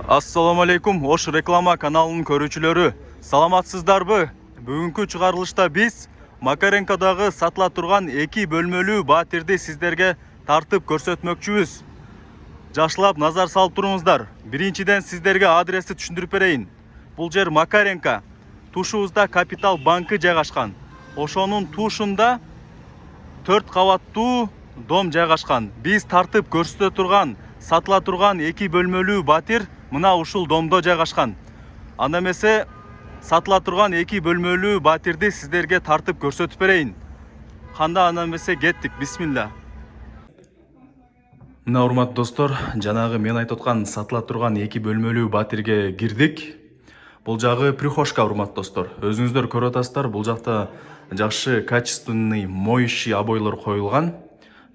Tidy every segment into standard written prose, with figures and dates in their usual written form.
Assalamu alaikum, Ош реклама каналының көрүүчүлөрү. Саламатсыздарбы? Бүгүнкү чыгарылышта биз Макаренкодагы сатыла турган 2 бөлмөлүү батирди сиздерге тартып көрсөтмөкчүбүз. Жакшылап назар салып туруңуздар. Биринчиден сиздерге адрести түшүндүрүп берейин. Бул жер Макаренко. Тушубузда Капитал банкы жайгашкан. Ошонун тушунда 4 кабаттуу дом жайгашкан. Биз тартып көрсөтө турган сатыла турган 2 бөлмөлүү батир мына ушул домдо жайгашкан. Анда эмесе сатыла турган 2 бөлмөлүү батирди сиздерге тартып көрсөтүп берейин. Кандай анда эмесе кеттик. Бисмилла. Мына урматтуу достор, жанагы мен айтып аткан сатыла турган 2 бөлмөлүү батирге кирдик. Бул жагы прихожка, урматтуу достор. Өзүңүздөр көрүп атасыздар, бул жакта жакшы качественный моющий обойлор коюлган.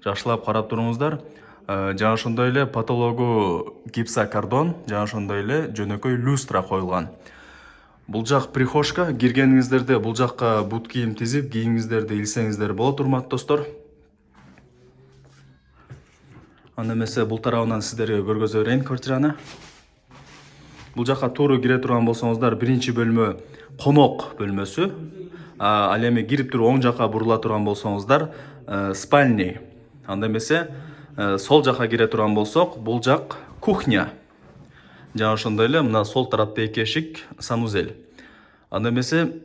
Жакшылап карап туруңуздар. Жана ошондой эле потологу гипсокардон, жана ошондой эле жөнөкөй люстра коюлган. Бул жак прихожка. Киргениңиздерде бул жакка бут кийим тизип, кийимиңиздерди илсеңиздер болот, урматтуу достор. Анда эмесе бул тарабынан сиздерге көргөзө берейин квартираны. Бул жакка тууру кире турган болсоңуздар, биринчи бөлмө конок бөлмөсү. Ал эми кирип туруп оң жакка бурула турган болсоңуздар, спальня. Анда эмесе сол жака кире турган болсок, бул жак кухня. Жана ошондой эле мына сол тарапта 2 эшик, санузел. Анда эмесе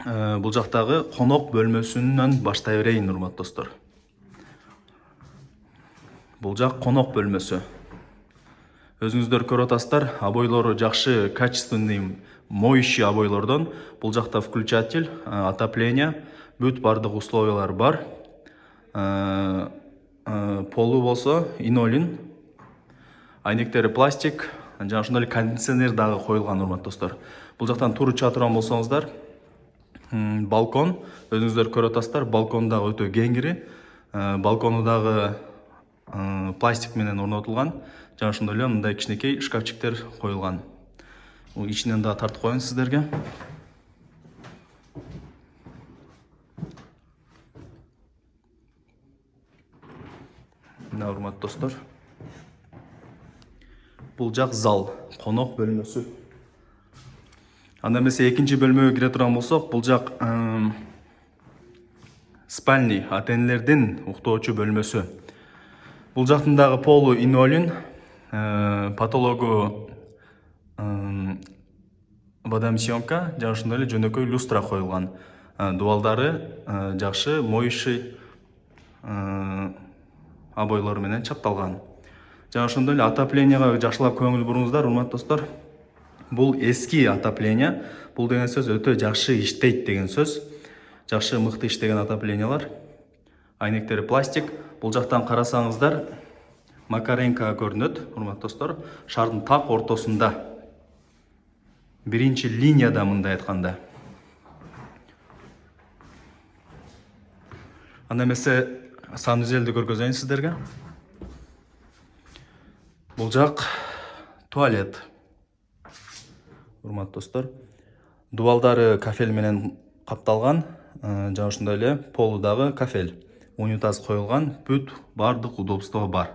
бул жактагы конок бөлмөсүнөн баштай берейин, урматтуу достор. Бул жак конок бөлмөсү. Өзүңүздөр көрүп атасыздар, обойлору жакшы качественный моющий обойлордон. Бул жакта включатель, отопление, бүт бардык условиялар бар. Полу болсо инолин, айнектери пластик, жана ошондой эле кондиционер дагы коюлган, урматтуу достор. Бул жактан тууру чыга турган болсоңуздар, балкон. Өзүңүздөр көрүп атасыздар, балкон дагы өтө кеңири. Балкону дагы пластик менен орнотулган. Жана ошондой эле мындай кичинекей шкафчиктер коюлган. Бул ичинен дагы тартып коеюн сиздерге. Мына урматтуу достор. Бул жак зал, конок бөлмөсү. Анда эмесе экинчи бөлмөгө кире турган болсок, бул жак спальня, ата-энелердин уктоочу бөлмөсү. Бул жактын дагы полу инолин, потологу водомсъемка, жана ошондой эле жөнөкөй люстра коюлган. Дубалдары жакшы моющий обойлор менен чапталган. Жана ошондой эле отопленияга жакшылап көңүл буруңуздар, урматтуу достор. Бул эски отопление. Бул деген сөз өтө жакшы иштейт деген сөз. Жакшы мыкты иштеген отоплениялар. Айнектери пластик. Бул жактан карасаңыздар, Макаренко көрүнөт, урматтуу достор. Шаардын так ортосунда. Биринчи линияда, мындай айтканда. Анда эмесе санузелди көргөзөйүн сиздерге. Бул жак туалет. Урматтуу достор. Дубалдары кафель менен капталган, жана ошондой эле полу дагы кафель. Унитаз коюлган, бүт бардык удобство бар.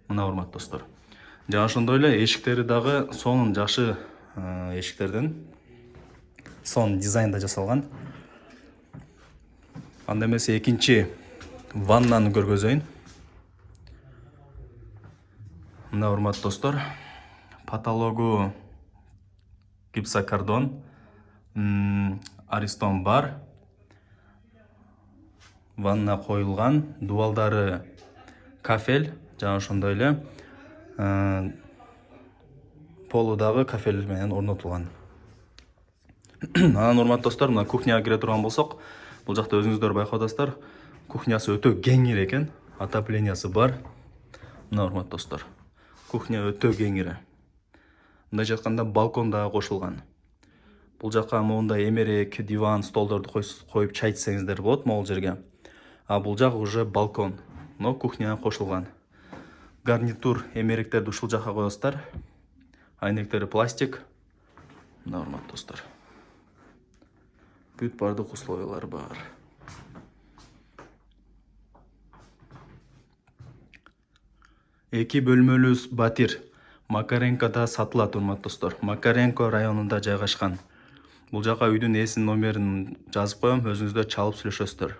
Мына урматтуу достор. Жана ошондой эле эшиктери дагы сонун жакшы эшиктерден. Сонун дизайнда жасалган. Анда эмесе экинчи ваннаны көргөзөйүн. Мына урматтуу достор, потологу гипсокардон, аристон бар. Ванна коюлган, дубалдары кафель, жана ошондой эле полу дагы кафель менен орнотулган. Анан урматтуу достор, мына кухняга кире турган болсок, бул жакта өзүңүздөр байкап атасыздар, кухнясы өтө кеңири экен, отоплениясы бар. Мына урматтуу достор, кухня өтө кеңири. Мындайча айтканда балкон дагы кошулган. Бул жакка моундай эмерек, диван, столдорду коюп чай ичсеңиздер болот могул жерге. А бул жак уже балкон, но кухняга кошулган. Гарнитур эмеректерди ушул жака коесуздар. Айнектери пластик. Мына урматтуу достор. Бүт бардык условиялар бар. 2 бөлмөлүү батир. Макаренкода сатылат, урматтуу достор. Макаренко районунда жайгашкан. Бул жака үйдүн ээсинин номерин жазып коем, өзүңүздөр чалып сүйлөшөсүздөр.